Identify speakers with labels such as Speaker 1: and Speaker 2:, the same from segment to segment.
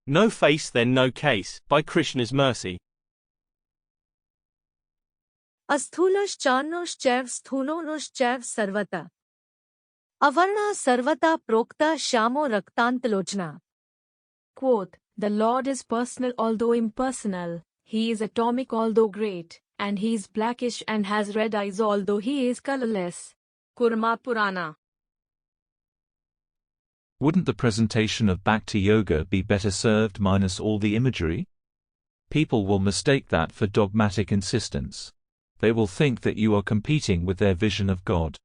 Speaker 1: No face then no case, by Krishna's mercy.
Speaker 2: Asthulascharnoschchev sthulonoschchev sarvata. Avarna sarvata prokta shamo raktantalochna.
Speaker 3: Quote, the Lord is personal although impersonal, he is atomic although great, and he is blackish and has red eyes although he is colorless. Kurma Purana.
Speaker 4: Wouldn't the presentation of Bhakti Yoga be better served minus all the imagery? People will mistake that for dogmatic insistence. They will think that you are competing with their vision of God.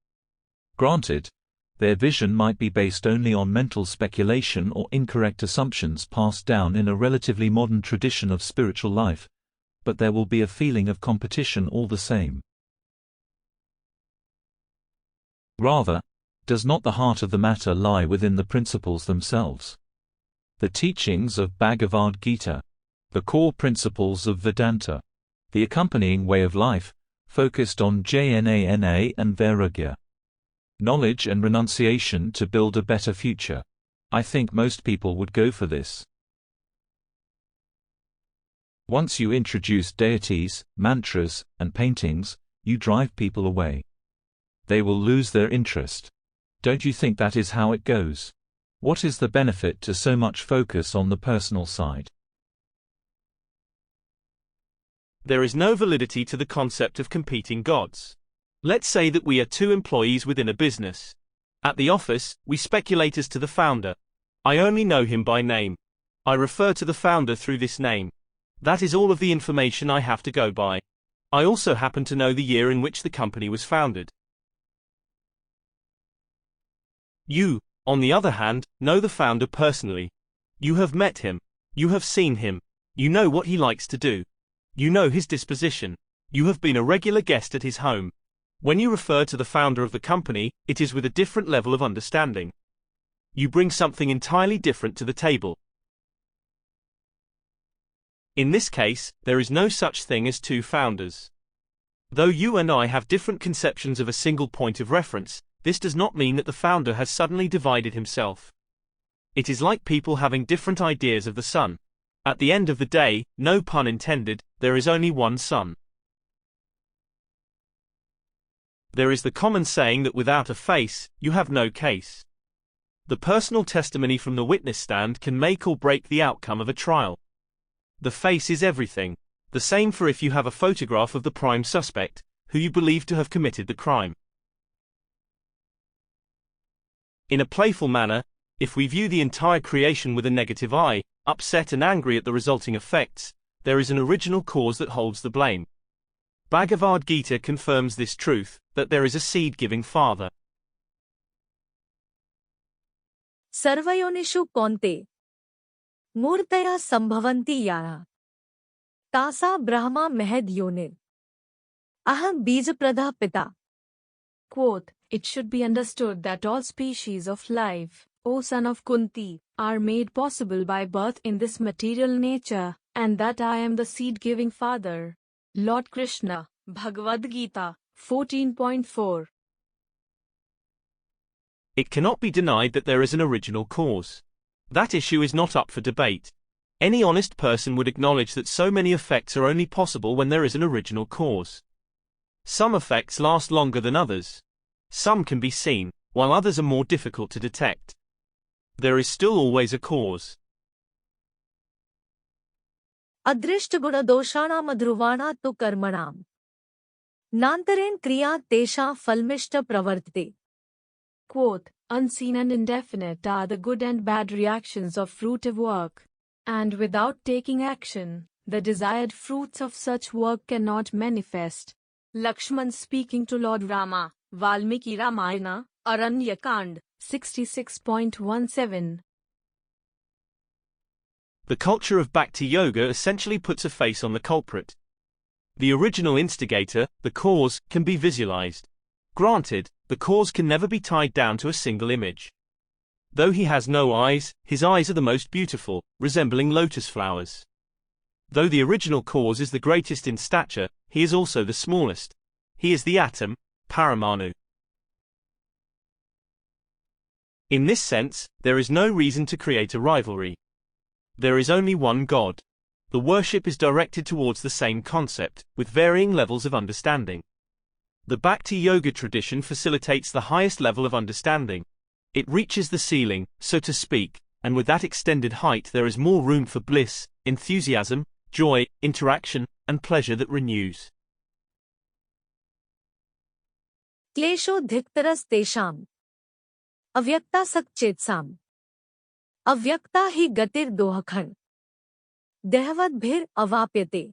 Speaker 4: Granted, their vision might be based only on mental speculation or incorrect assumptions passed down in a relatively modern tradition of spiritual life, but there will be a feeling of competition all the same. Rather, does not the heart of the matter lie within the principles themselves? The teachings of Bhagavad-gita, the core principles of Vedanta, the accompanying way of life, focused on jnana and vairagya. Knowledge and renunciation to build a better future. I think most people would go for this. Once you introduce deities, mantras, and paintings, you drive people away. They will lose their interest. Don't you think that is how it goes? What is the benefit to so much focus on the personal side?
Speaker 1: There is no validity to the concept of competing gods. Let's say that we are two employees within a business. At the office, we speculate as to the founder. I only know him by name. I refer to the founder through this name. That is all of the information I have to go by. I also happen to know the year in which the company was founded. You, on the other hand, know the founder personally. You have met him. You have seen him. You know what he likes to do. You know his disposition. You have been a regular guest at his home. When you refer to the founder of the company, it is with a different level of understanding. You bring something entirely different to the table. In this case, there is no such thing as two founders. Though you and I have different conceptions of a single point of reference, this does not mean that the founder has suddenly divided himself. It is like people having different ideas of the sun. At the end of the day, no pun intended, there is only one sun. There is the common saying that without a face, you have no case. The personal testimony from the witness stand can make or break the outcome of a trial. The face is everything. The same for if you have a photograph of the prime suspect, who you believe to have committed the crime. In a playful manner, if we view the entire creation with a negative eye, upset and angry at the resulting effects, there is an original cause that holds the blame. Bhagavad-gita confirms this truth, that there is a seed-giving father.
Speaker 2: Sarvayonishu konte. Murtaya sambhavanti yara. Tasa brahma mehed yonir. Aham bijapradha pita.
Speaker 3: Quote, it should be understood that all species of life, O son of Kunti, are made possible by birth in this material nature, and that I am the seed-giving father. Lord Krishna, Bhagavad-gita, 14.4.
Speaker 1: It cannot be denied that there is an original cause. That issue is not up for debate. Any honest person would acknowledge that so many effects are only possible when there is an original cause. Some effects last longer than others. Some can be seen, while others are more difficult to detect. There is still always a cause.
Speaker 2: Adrishtaguna doshanam adhruvana tu karmanam. Nantaren kriya tesha falmishta pravartate.
Speaker 3: Quote, unseen and indefinite are the good and bad reactions of fruitive work. And without taking action, the desired fruits of such work cannot manifest. Lakshman speaking to Lord Rama, Valmiki Ramayana, Aranyakand, 66.17.
Speaker 1: The culture of Bhakti Yoga essentially puts a face on the culprit. The original instigator, the cause, can be visualized. Granted, the cause can never be tied down to a single image. Though he has no eyes, his eyes are the most beautiful, resembling lotus flowers. Though the original cause is the greatest in stature, he is also the smallest. He is the atom, Paramanu. In this sense, there is no reason to create a rivalry. There is only one God. The worship is directed towards the same concept, with varying levels of understanding. The Bhakti Yoga tradition facilitates the highest level of understanding. It reaches the ceiling, so to speak, and with that extended height there is more room for bliss, enthusiasm, joy, interaction, and pleasure that renews.
Speaker 2: क्लेशोऽधिकतरस्तेषाम् अव्यक्तासक्तचेतसाम् अव्यक्ता हि गतिर्दोहखण्ड देहवद्भिर अवाप्यते.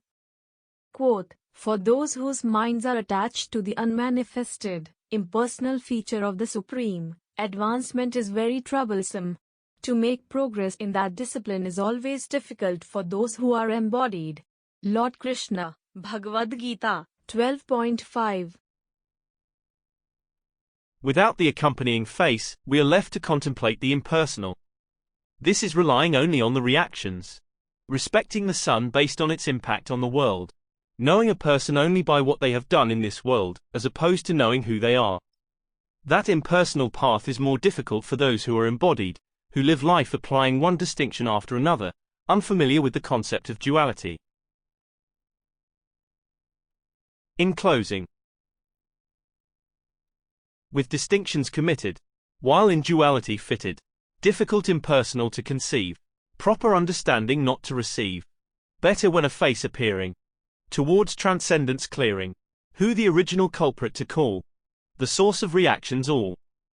Speaker 3: Quote, for those whose minds are attached to the unmanifested, impersonal feature of the Supreme, advancement is very troublesome. To make progress in that discipline is always difficult for those who are embodied. Lord Krishna, Bhagavad-gita, 12.5.
Speaker 1: Without the accompanying face, we are left to contemplate the impersonal. This is relying only on the reactions. Respecting the sun based on its impact on the world. Knowing a person only by what they have done in this world, as opposed to knowing who they are. That impersonal path is more difficult for those who are embodied, who live life applying one distinction after another, unfamiliar with the concept of duality. In closing, with distinctions committed, while in duality fitted, difficult impersonal to conceive, proper understanding not to receive, better when a face appearing, towards transcendence clearing, who the original culprit to call, the source of reactions all.